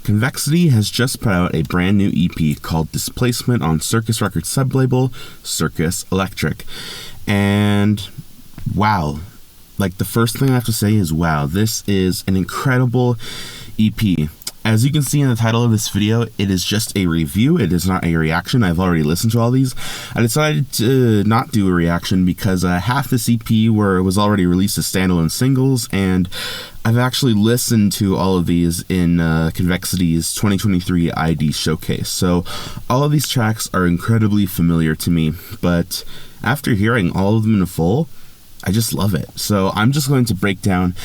Convexity has just put out a brand new EP called Displacement on Circus Records sublabel Circus Electric. And wow, like the first thing I have to say is wow, this is an incredible EP. As you can see in the title of this video, it is just a review. It is not a reaction. I've already listened to all these. I decided to not do a reaction because half this EP was already released as standalone singles, and I've actually listened to all of these in Convexity's 2023 ID showcase. So all of these tracks are incredibly familiar to me, but after hearing all of them in full, I just love it. So I'm just going to break down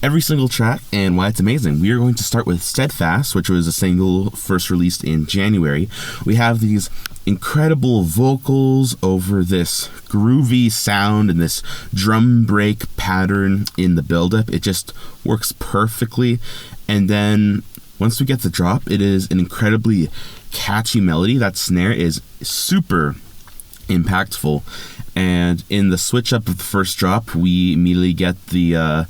every single track and why it's amazing. We are going to start with STEADFAST, which was a single first released in January. We have these incredible vocals over this groovy sound and this drum break pattern in the buildup. It just works perfectly. And then once we get the drop, it is an incredibly catchy melody. That snare is super impactful. And in the switch up of the first drop, we immediately get the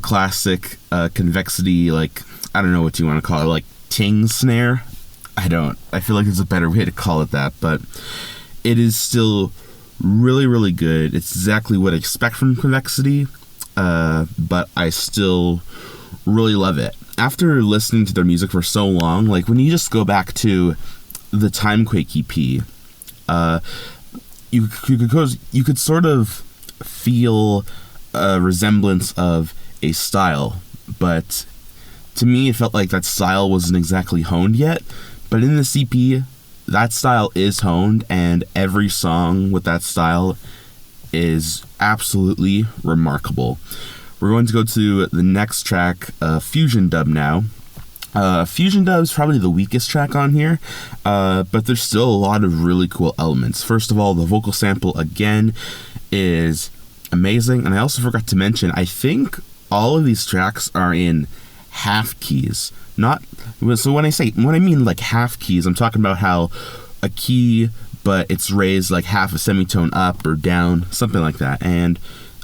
classic Convexity, like, I don't know what you want to call it, like ting snare. I feel like there's a better way to call it that, but it is still really, really good. It's exactly what I expect from Convexity, but I still really love it. After listening to their music for so long, like when you just go back to the Timequake EP, you could sort of feel a resemblance of a style, but to me it felt like that style wasn't exactly honed yet. But in this EP, that style is honed, and every song with that style is absolutely remarkable. We're going to go to the next track, Fusion Dub now. Fusion Dub is probably the weakest track on here, but there's still a lot of really cool elements. First of all, the vocal sample again is amazing, and I also forgot to mention, I think all of these tracks are in half keys. So when I mean like half keys, I'm talking about how a key, but it's raised like half a semitone up or down, something like that. And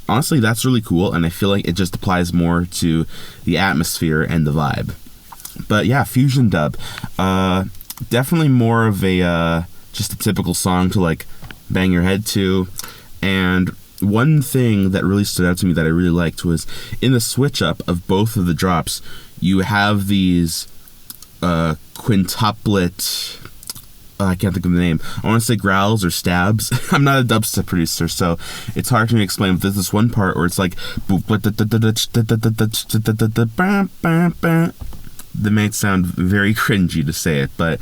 honestly, that's really cool, and I feel like it just applies more to the atmosphere and the vibe. But yeah, Fusion Dub, definitely more of a just a typical song to like bang your head to. And one thing that really stood out to me that I really liked was in the switch up of both of the drops, you have these quintuplet, I can't think of the name. I want to say growls or stabs. I'm not a dubstep producer, so it's hard for me to explain. But there's this one part where it's like that may sound very cringy to say it, but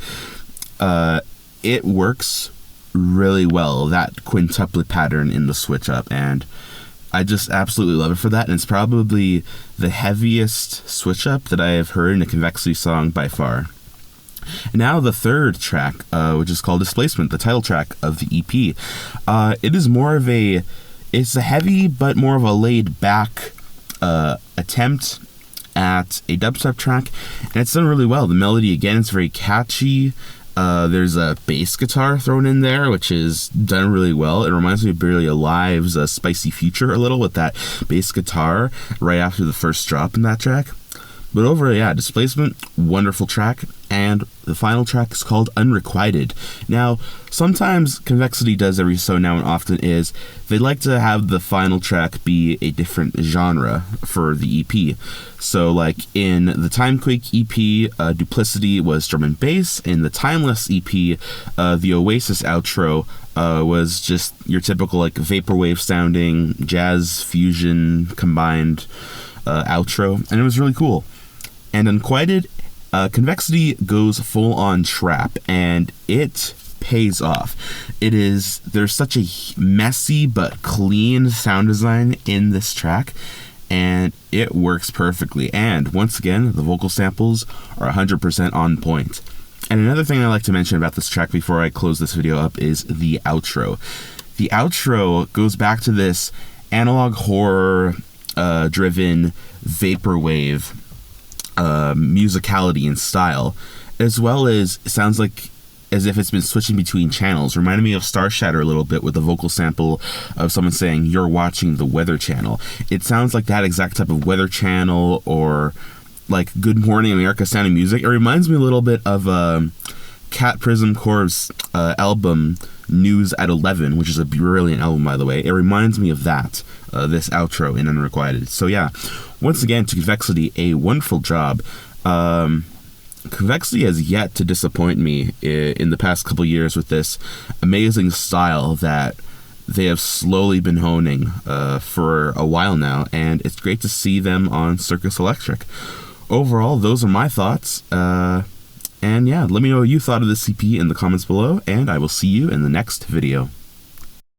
it works really well, that quintuplet pattern in the switch up, and I just absolutely love it for that. And it's probably the heaviest switch up that I have heard in a Convexity song by far. And now the third track, which is called Displacement, the title track of the EP. It is more of it's a heavy but more of a laid back attempt at a dubstep track, and it's done really well. The melody again is very catchy. There's a bass guitar thrown in there, which is done really well. It reminds me of Barely Alive's Spicy Future a little, with that bass guitar right after the first drop in that track. But Displacement, wonderful track. And the final track is called Unrequited. Now, sometimes Convexity does every so now and often is they like to have the final track be a different genre for the EP. So like in the Timequake EP, Duplicity was drum and bass. In the Timeless EP, the Oasis outro was just your typical like vaporwave sounding jazz fusion combined outro, and it was really cool. And Unquieted, Convexity goes full on trap, and it pays off. There's such a messy but clean sound design in this track, and it works perfectly. And once again, the vocal samples are 100% on point. And another thing I like to mention about this track before I close this video up is the outro. The outro goes back to this analog horror driven vaporwave musicality and style, as well as it sounds like as if it's been switching between channels. Reminded me of Star Shatter a little bit with the vocal sample of someone saying, "You're watching the Weather Channel." It sounds like that exact type of Weather Channel or like Good Morning America sounding music. It reminds me a little bit of Cat Prism Corps' album News at 11, which is a brilliant album, by the way. It reminds me of that, this outro in Unrequited. So yeah, once again, to Convexity, a wonderful job. Convexity has yet to disappoint me in the past couple years with this amazing style that they have slowly been honing for a while now, and it's great to see them on Circus Electric. Overall, those are my thoughts. And yeah, let me know what you thought of this CP in the comments below, and I will see you in the next video.